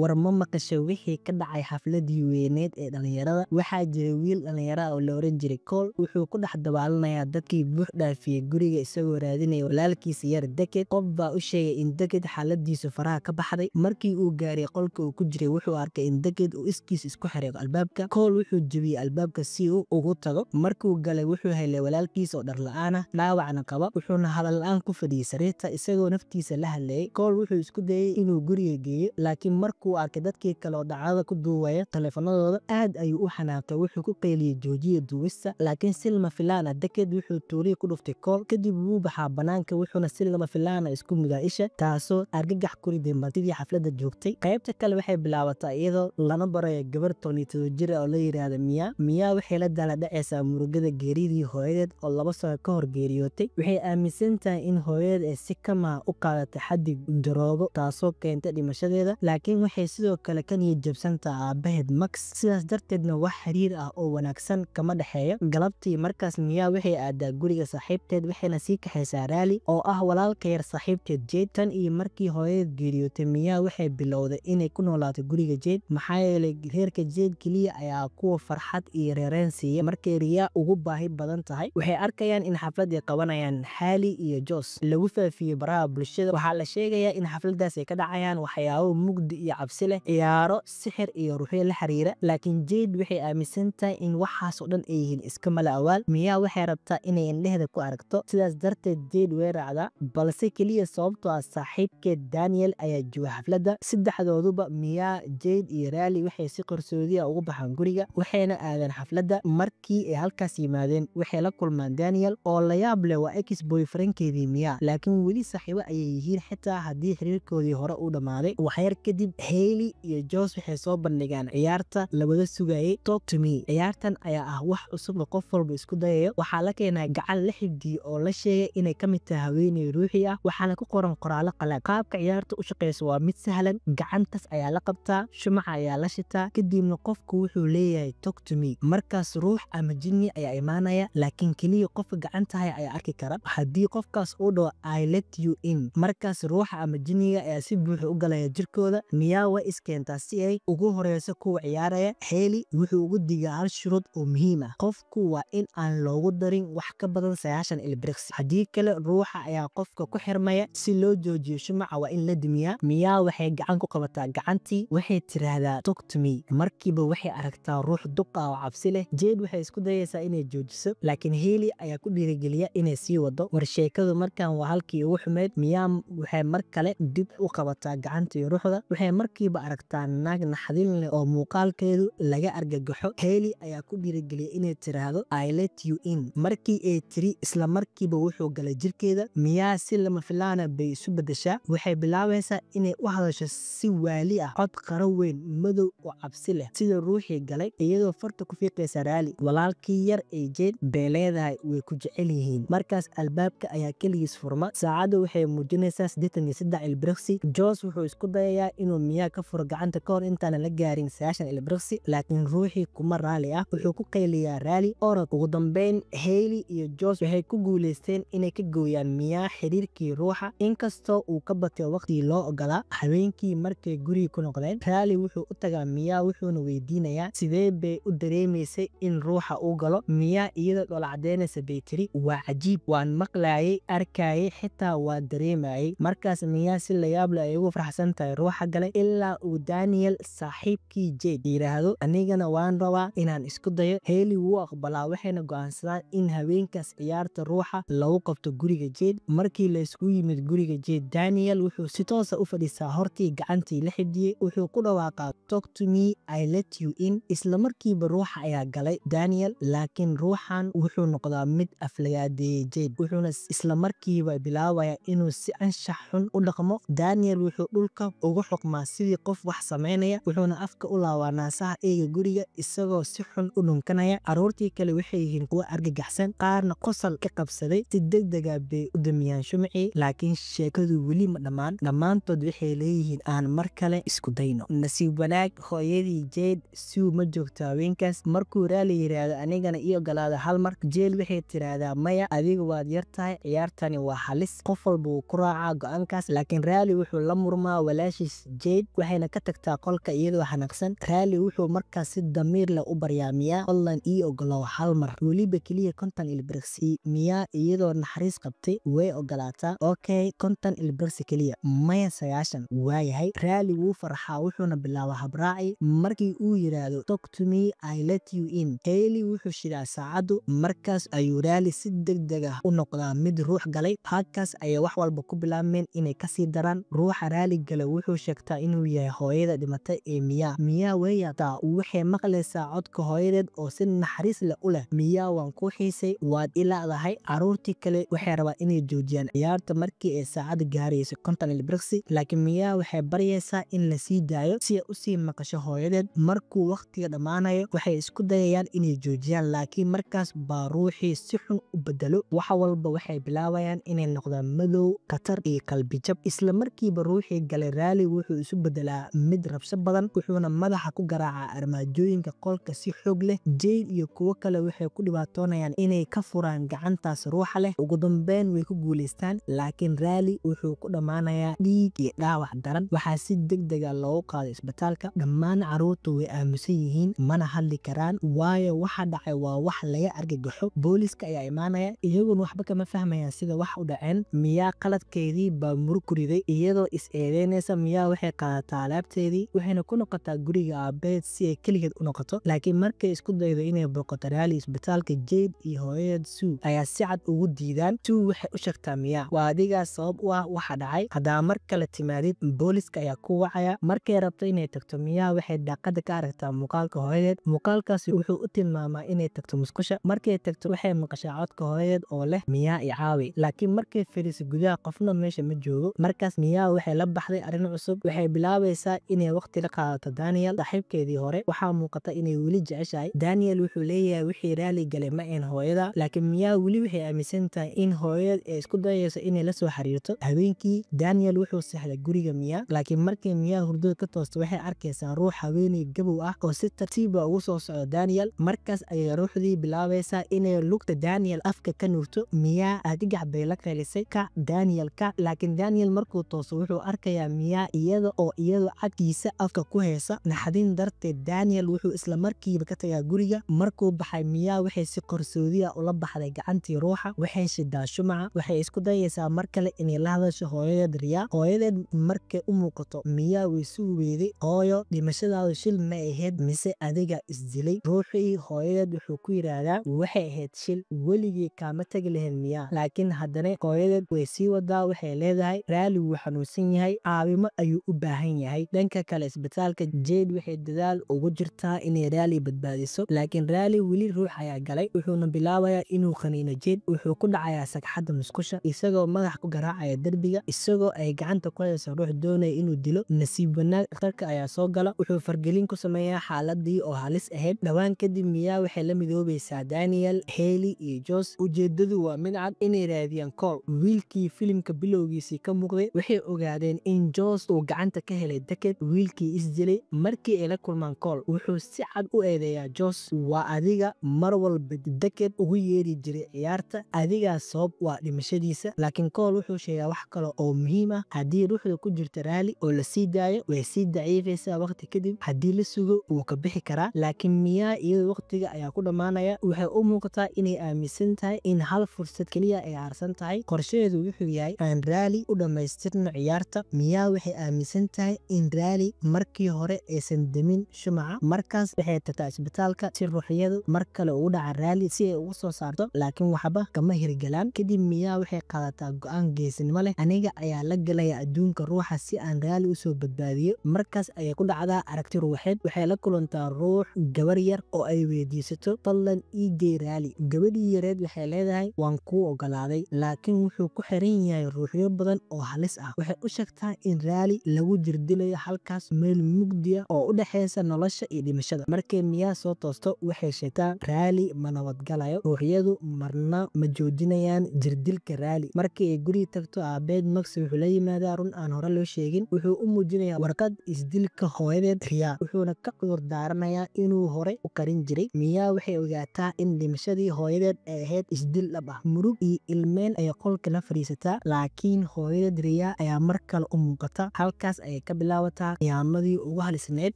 war ma maqashay wixii ka dhacay xafladii weyneed ee dhalinyarada. Waxaa jiray wiil dhalinyaro oo la oran jiray Cole, wuxuu ku dhex dabaalanayaa dadkii buux dhaafiyay guriga isagoo raadinaya walaalkiisa yar Decade. Qof baa u sheegay in Decade xaaladiisu faraha ka baxday. Markii uu gaaray qolka uu ku jiray, wuxuu arkay in Decade uu iskiis isku xiray albaabka. Cole wuxuu jebiyay albaabka si uu ugu tago. Markuu galay, wuxuu helay walaalkiisa oo dhar la'aan ah, dhaawacna qaba, wuxuuna hadal la'aan ku fadhiyay sariirta isagoo naftiisa la hadlayay. Cole wuxuu isku dayay inuu guriga geeyo, laakiin markuu arkay dadkii kale oo dhacdada ku duubaya taleefanadooda, aad ayuu u xanaaqay. Wuxuu ku qayliyay joojiya duubista, laakiin si lama filaan ah Decade wuxuu tuuray ku dhuftay Cole. Kadib wuu baxaa banaanka, wuxuuna si lama filaan ah isku mudaa isha, taasoo argagax ku riday martidii xafladda joogtay. Qaybta kale waxay bilaabatay iyadoo lana barayo gabar 17 jir ah oo la yiraahdo Mia waxay la dala dhacaysaa murugada geeridii hooyadeed oo 2 sano ka hor geeriyootay. Waxay aaminsan tahay in hooyadeed ay si kama u qaadatay xaddi daroogo, taasoo keentay dhimashadeeda, laakiin waxay sidoo kale ka niyad jabsan tahay aabaheed Max, sidaas darteedna wax xiriir ah oo wanaagsan kama dhexeeyo. Galabtii markaas Mia waxay aadaa guriga saaxiibteed, waxayna sii kaxaysaa Riley oo ah walaalka yar saaxiibteed Jade. Tan iyo markii hooyadeed geeriyootay, Mia waxay bilowday inay ku noolaato guriga Jade, maxaa yeelay reerka Jade keliya ayaa kuwa farxad iyo reereen siiya markay Ria ugu baahi badan tahay. Waxay arkayaan in xaflad ay qabanayaan Hailey iyo Joss lagu faafiyay baraha bulshada. Waxaa la sheegayaa in xafladaas ay ka dhacayaan waxyaabo mugdi iyo cabsi leh, ciyaaro, sixir iyo ruuxyo la xiriira, laakiin Jade waxay aaminsan tahay in waxaas oo dhan ay yihiin iska mala awaal. Mia waxay rabtaa inay indhaheeda ku aragto, sidaas darteed Jade way raacdaa, balse keliya sababtoo ah saaxiibkeed Daniel ayaa jooga xafladda. Saddexdooduba Mia, Jade iyo Riley waxay si qarsoodi ah ugu baxaan guriga, waxayna aadaan xafladda. Markii ay halkaas yimaadeen, waxay la kulmaan Daniel oo la yaab leh, waa ex boyfriendkeedii Mia, laakiin weli saaxiibo ayay yihiin xitaa haddii xiriirkoodii hore u dhammaaday. Waxyar kadib Hailey iyo Joss waxay soo bandhigaan ciyaarta la wada sugayay, Talk to Me. ciyaartan ayaa ah wax cusub oo qof walba isku dayayo. Waxaa la keenaa gacan la xifdiyay oo la sheegay inay ka mid tahay haweeney ruuxi ah, waxaana ku qoran qoraallo qalaad. Qaabka ciyaarta u shaqeyso waa mid sahlan, gacantaas ayaa la qabtaa, shumaca ayaa la shitaa, kadibna qofku wuxuu leeyahay Talk to Me. Markaas ruux ama jinni ayaa imaanaya, laakiin keliya qofka gacanta haya ayaa arki kara. Haddii qofkaas uu dhaho I let you in, markaas ruuxa ama jinniga ayaa si buuxa u galaya jirkooda. Mia way iskeentaa si ay ugu horeyso kuwa ciyaaraya. Hailey wuxuu ugu digaa hal shuruud oo muhiim ah, qofku waa in aan loogu darin wax ka badan 90 ilbiriqsi, haddii kale ruuxa ayaa qofka ku xirmaya. Si loo joojiyo shumaca waa in la dimiyaa. Mia waxay gacan ku qabataa gacantii, waxay tiraahdaa Talk to Me. markiiba waxay aragtaa ruux duq ah oo cabsi leh. Jade waxay isku dayaysaa inay joojiso, laakiin Hailey ayaa ku dhiirigeliya inay sii wado. War sheekadu markaan waa halkii ugu xumeyd. Mia waxay mar kale dib u qabataa gacantii ruuxda, waxay markiiba aragtaa naag naxdin leh oo muuqaalkeedu laga argagaxo. Hailey ayaa ku dhiirigeliya inay tiraahdo I let you in. Markii ay tiri, isla markiiba wuxuu galay jirkeeda. Mia si lama filaana bay isu bedeshaa, waxay bilaabaysaa inay u hadasho si waali ah, cod qaro weyn, madow oo cabsi leh sida ruuxii galay, iyadoo farta ku fiiqaysa Riley, walaalkii yar ee Jade. Bay leedahay way ku jecel yihiin. Markaas albaabka ayaa keligiis furma, saacaddu waxay muujinaysaa 83 ilbiriqsi. Joss wuxuu isku dayayaa inuu Mia ka furo gacanta ka hor intaana la gaarin 90 ilbiriqsi, laakiin ruuxii kuma raali ah, wuxuu ku qayliyaa Riley orod. Ugu dambeyn Hailey iyo Joss waxay ku guuleysteen inay ka gooyaan Mia xiriirkii ruuxa, inkastoo uu ka batay waqtigii loo ogolaa. Habeenkii markay guriga ku noqdeen, Riley wuxuu u tagaa Mia wuxuuna weydiinayaa sidee bay u dareemaysay in ruuxa uu galo. Mia iyadoo dhoola cadeynaysa bay tiri, waa cajiib, waan maqlaayay, arkayay, xitaa waa dareemayay. Markaas Mia si la yaab leh ay ugu faraxsan tahay ruuxa galay, ilaa uu Daniel saaxiibkii Jade yiraahdo anigana waan rabaa inaan isku dayo. Hailey wuu aqbalaa, waxayna go'aansadaan in habeenkaas ciyaarta ruuxa lagu qabto guriga Jade. Markii la isku yimid guriga Jade, Daniel wuxuu si toos ah u fadhiistaa hortii gacantii la xifdiyay, wuxuu ku dhawaaqaa Talk to Me, I let you in. isla markiiba ruuxa ayaa galay Daniel, laakiin ruuxan wuxuu noqdaa mid aflagaadeeyay Jade, wuxuuna isla markiiba bilaabayaa inuu si anshax xun u dhaqmo. Daniel wuxuu dhulka ugu xukmaa sidii qof wax sameynaya, wuxuuna afka u laabaa naasaha eega guriga isagoo si xun u dhunkanaya. Caruurtii kale waxay yihiin kuwa argagaxsan, qaarna qosol ka qabsaday. Si degdeg ah bay u damiyaan shumacii, laakiin sheekadu weli ma dhammaan. Dhammaantood waxay leeyihiin aan mar kale isku dayno. Nasiib wanaag, hooyadii Jade Sue ma joogto haweenkaas. Markuu Riley yiraahdo anigana ii ogolaada hal mar, Jade waxay tiraahdaa maya, adiga waad yar tahay, ciyaartani waa halis. Qof walba wuu ku raacaa go'aankaas, laakiin Riley wuxuu la murmaa walaashiis Jade Jade waxayna ka tagtaa qolka iyadoo xanaaqsan. Riley wuxuu markaas si damiir leh u baryaa Mia fadlan ii ogolow hal mar, weliba keliya 50 ilbiriqsi. Mia iyadoo naxariis qabtay way ogolaataa. Okay, 50 ilbiriqsi keliya, maya 90. waayahay. Riley wuu farxaa wuxuuna bilaabaa habraaci. Markii uu yiraahdo talk to me, I let you in, Hailey wuxuu shidaa saacadu. Markaas ayuu Riley si degdeg ah u noqdaa mid ruux galay. Halkaas ayay wax walba ku bilaabmeen inay kasii daraan. Ruuxa Riley gale wuxuu sheegtaa inuu yahay hooyada dhimatay ee Mia. Mia way yaabtaa, waxay maqlaysaa codka hooyadeed oo si naxariis leh u leh, Mia waan ku xiisay, waad ilaadahay. Caruurtii kale waxay rabaan inay joojiyaan ciyaarta markii ay saacada gaarayso 50 ilbiriqsi, laakiin Mia waxay baryaysaa in la sii daayo si ay u sii maqasho hooyadeed. Markuu waqtiga dhammaanayo waxay isku dayayaan inay joojiyaan, laakiin markaas baa ruuxii si xun u bedelo. wax walba waxay bilaabayaan inay noqdaan madow, khatar iyo qalbi jab. isla markiiba ruuxii galay Riley wuxuu isu bedelaa mid rabsho badan, wuxuuna madaxa ku garaacaa armaajooyinka qolka si xoog leh. Jade iyo kuwo kale waxay ku dhibaatoonayaan inay ka furaan gacantaas ruuxa leh. ugu dambeyn way ku guuleystaan, laakiin Riley wuxuu ku dhammaanayaa dhiig iyo dhaawac daran. waxaa si degdeg ah loogu qaaday isbitaalka. dhammaan caruurtu way aamusan yihiin, mana hadli karaan, waayo waxa dhacay waa wax laga argagaxo. booliska ayaa imaanaya, iyaguna waxba kama fahmayaan sida wax u dhaceen. Mia qaladkeedii baa murug ku riday, iyadoo is eedeynaysa. Mia waxay qaadataa alaabteedii waxayna ku noqotaa guriga aabeed si ay keligeed u noqoto. laakiin markay isku daydo inay booqato Riley isbitaalka, Jade iyo hooyadeed Sue ayaa si cad ugu diidaan. Sue waxay u sheegtaa Mia, waa adigaa sabab u ah waxa dhacay, haddaa mar kale timaadid booliska ayaa ku wacaya. markay rabto inay tagto, Mia waxay daaqada ka aragtaa muuqaalka hooyadeed. muuqaalkaasi wuxuu u tilmaamaa inay tagto musqusha. markay tagto waxay maqashaa codka hooyadeed oo leh Mia i caawi, laakiin markay fiiriso gudaha qofna meesha ma joogo. markaas Mia waxay la baxday arrin cusub. waxay bilaabaysaa inay waqti la qaadato Daniel, saaxiibkeedii hore. waxaa muuqata inay weli jeceshahay. Daniel wuxuu leeyahay wixii Riley galay ma ahayn hooyada, laakiin Mia weli waxay aaminsan tahay in hooyadeed ay isku dayayso inay la soo xiriirto. habeenkii Daniel wuxuu seexday guriga Mia, laakiin markay Mia hurdada ka toosto waxay arkaysaa ruux haweeney gabow ah oo si tartiiba ugu soo socdo Daniel. markaas ayay ruuxdii bilaabaysaa inay lugta Daniel afka ka nuurto. Mia argagax bay la qeylisay ka Daniel ka, laakiin Daniel markuu tooso wuxuu arkayaa Mia iyada oo iyadu cagtiisa afka ku haysa. naxdin darteed Daniel wuxuu isla markiiba ka tagaa guriga. markuu baxay, Mia waxay si qarsoodi ah ula baxday gacantii ruuxa. waxay shidaa shumaca. waxay isku dayaysaa mar kale inay la hadasho hooyadeed Ria. hooyadeed markay u muuqato Mia way suu weeday, hooyo dhimashadaadu shil ma ahayd mise adiga isdilay? ruuxii hooyadeed wuxuu ku yiraahdaa waxay ahayd shil, weligii kaama tagi lahayn Mia. laakiin haddana hooyadeed way sii wadaa. waxay leedahay Riley wuu xanuunsan yahay, caawimo ayuu u baahan yahay. dhanka kale isbitaalka, Jade waxay dadaal ugu jirtaa inay Riley badbaadiso, laakiin Riley weli ruux ayaa galay. wuxuuna bilaabayaa inuu qaniino Jade. wuxuu ku dhacayaa sagxadda musqusha isagoo madax ku garaacaya derbiga, isagoo ay gacanta ku hayso ruux doonaya inuu dilo. nasiib wanaag dhakhtarka ayaa soo gala. wuxuu fargelin ku sameeyaa xaaladii oo halis ahayd. dhowaan kadib Mia waxay la midoobaysaa Daniel, Hailey iyo Joss. ujeedadu waa mid cad, inay raadiyaan Cole, wiilkii filimka bilowgiisii ka muuqday. waxay ogaadeen in Joss uu gacanta ka helay Deckard, wiilkii isdilay. markii ay la kulmaan Cole, wuxuu si cad u eedeeyaa Joss, waa adiga mar walba Deckard ugu yeeri jiray ciyaarta, adigaa sabab waa dhimashadiisa. laakiin Cole wuxuu sheegaa wax kale oo muhiim ah, haddii ruuxda ku jirta Riley oo la sii daayo way sii daciifaysaa waqti kadib, haddii la sugo wuu ka bixi karaa. laakiin Mia iyada waqtiga ayaa ku dhammaanaya. waxay u muuqataa inay aaminsan tahay in hal fursad keliya ay harsan tahay. qorsheedu wuxuu yahay aan Riley u dhammaystirno ciyaarta. Mia waxay aaminsan tahay in Riley markii hore aysan demin shumaca. markaas waxay tagtaa isbitaalka si ruuxyadu mar kale ugu dhaca Riley si ay ugu soo saarto, laakiin waxba kama hirgalaan. kadib Mia waxay qaadataa go'aan geesinimo leh, aniga ayaa la galaya adduunka ruuxa si aan Riley u soo badbaadiyo. markaas ayay ku dhacdaa aragti ruuxeed. waxay la kulantaa ruux gabar yar oo ay weydiisato fadlan ii gey Riley. gabadhii yareed waxay leedahay waan kuu ogolaaday, laakiin wuxuu ku xiran yahay ruuxyo badan oo halis ah. waxay u sheegtaa in Riley lagu jirdilayo halkaas meel mugdi ah oo u dhexeysa nolosha iyo dhimashada. markay Mia soo toosto waxay sheegtaa Riley ma nabadgalayo, ruuxyadu marna ma joojinayaan jirdilka Riley. markii ay guriga tagto, aabeed Max wuxuu la yimaadaa run aan hore loo sheegin. wuxuu u muujinayaa warqad isdilka hooyadeed Ria, wuxuuna ka cudur daaranayaa inuu hore u qarin jiray. Mia waxay ogaataa in dhimashadii hooyadeed ay ahayd isdil dhab ah. murug iyo ilmeyn ayay qolka la fadhiisataa, laakiin hooyadeed Ria ayaa mar kale u muuqata. halkaas ayay ka bilaabataa qiyaamadii ugu halisneed.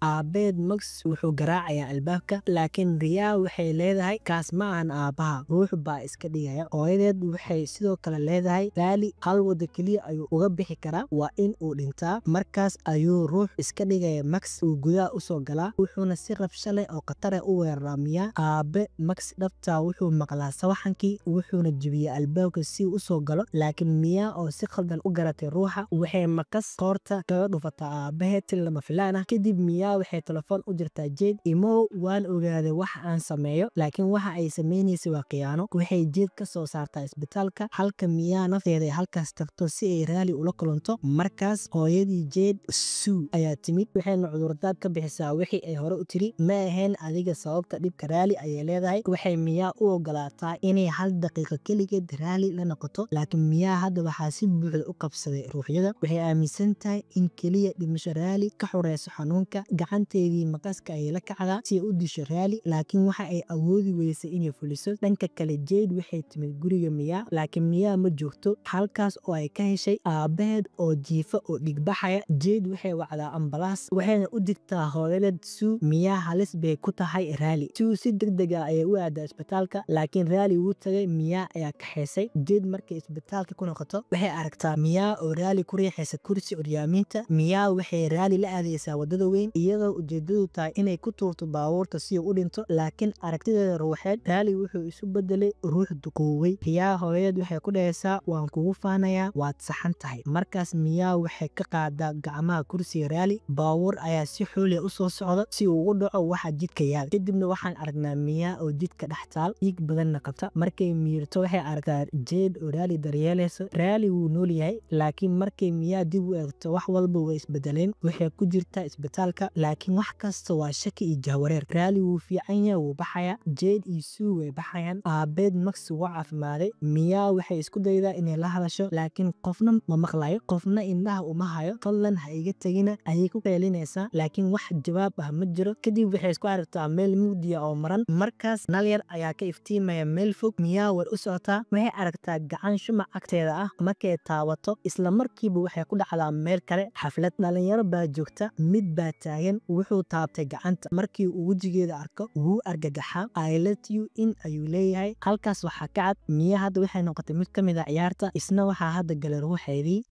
Aabeed Max wuxuu garaacayaa albaabka, laakiin Riya waxay leedahay kaas ma ahan aabaha, ruux baa iska dhigaya. Hooyadeed waxay sidoo kale leedahay Riley hal wada keliya ayuu uga bixi karaa, waa in uu dhintaa. Markaas ayuu ruux iska dhigaya Max uu gudaha usoo galaa, wuxuuna si rabsho leh oo khatar ah u weeraraa Mia. Aabe Max dhabtaa wuxuu maqlaa sawaxankii, wuxuuna jebiyay albaabka si uu usoo galo, laakiin Mia oo si khaldan u garatay ruuxa waxay makas qoorta kaga dhufataa aabaheed si lama filaan ah. Kadib Mia waxay telefoon u jirtaa Jade. Imow waan ogaaday wax aan sameeyo, laakiin waxa ay sameynaysa waa khiyaano. Waxay Jade ka soo saartaa isbitaalka, halka Mia nafteeda ay halkaas tagto si ay Riley ula kulanto. Markaas hooyadii Jade, Sue, ayaa timid, waxayna cudurdaar ka bixisaa wixii ay hore u tiri, ma ahayn adiga sababta dhibka Riley ayay leedahay. Waxay Mia u ogolaataa inay hal daqiiqo keligeed Riley la noqoto, laakiin Mia hadda waxaa si buuxda u qabsaday ruuxyada. Waxay aaminsan tahay in keliya dhimasho Riley ka xoreyso xanuunka. Gacanteedii maqaska ayay la kacdaa si ay u disho Riley, laakiin waxa ay awoodi weysay inay fuliso. Dhanka kale Jade waxay timid guriga Mia, laakiin Mia ma joogto, halkaas oo ay ka heshay aabaheed oo jiifa oo dhigbaxaya. Jade waxay wacdaa ambalaas, waxayna u digtaa hooyadeed Sue Mia halis bay ku tahay Riley. Sue si degdeg ah ayay u aadaa isbitaalka, laakiin Riley wuu tagay, Mia ayaa kaxaysay. Jade markay isbitaalka ku noqoto waxay aragtaa Mia oo Riley ku riixaysa kursi curyaamiinta. Mia waxay Riley la aadaysaa wadada weyn, iyadoo ujeedadu tahay inay ku tuurto baabuurta si uu u dhinto, laakiin aragtideeda ruuxeed Riley wuxuu isu bedelay ruux duqooway. Riya hooyadeed waxay ku dhahaysaa waan kugu faanayaa, waad saxan tahay. Markaas Mia waxay ka qaadaa gacmaha kursiga Riley, baabuur ayaa si xooli u soo socda si uu ugu dhaco waxa jidka yaal. Kadibna waxaan aragnaa Mia oo jidka dhex taal, dhiig badanna qabta. Markay miirto waxay aragtaa Jade oo Riley daryeelayso. Riley wuu nool yahay, laakiin markay Mia dib u eegto wax walba way isbedeleen. Waxay ku jirtaa isbitaalka, laakiin wax kasta waa shaki iyo jahwareer. Riley wuu fiican yahay, wuu baxayaa. Jade iyo Sue way baxayaan. Aabeed Max wuu caafimaaday. Mia waxay isku daydaa inay la hadasho, laakiin qofna ma maqlayo, qofna indhaha uma hayo. Fadlan ha iga tagina ayay ku qeylinaysaa, laakiin wax jawaab ah ma jiro. Kadib waxay isku aragtaa meel mugdiya oo maran. Markaas nal yar ayaa ka iftiimaya meel fog. Mia war u socotaa, waxay aragtaa gacan shumac agteeda ah. Markay taabato, isla markiiba waxay ku dhacdaa meel kale. Xaflad dhalinyaro baa joogta, mid baa taagan, wuxuu taabtay gacanta. Markii uu wejigeeda arko wuu argagaxaa. I let you in ayuu leeyahay. Halkaas waxaa ka cad Mia hadda waxay noqotay mid ka mid ah ciyaarta, isna waxaa hadda galay ruuxeedii.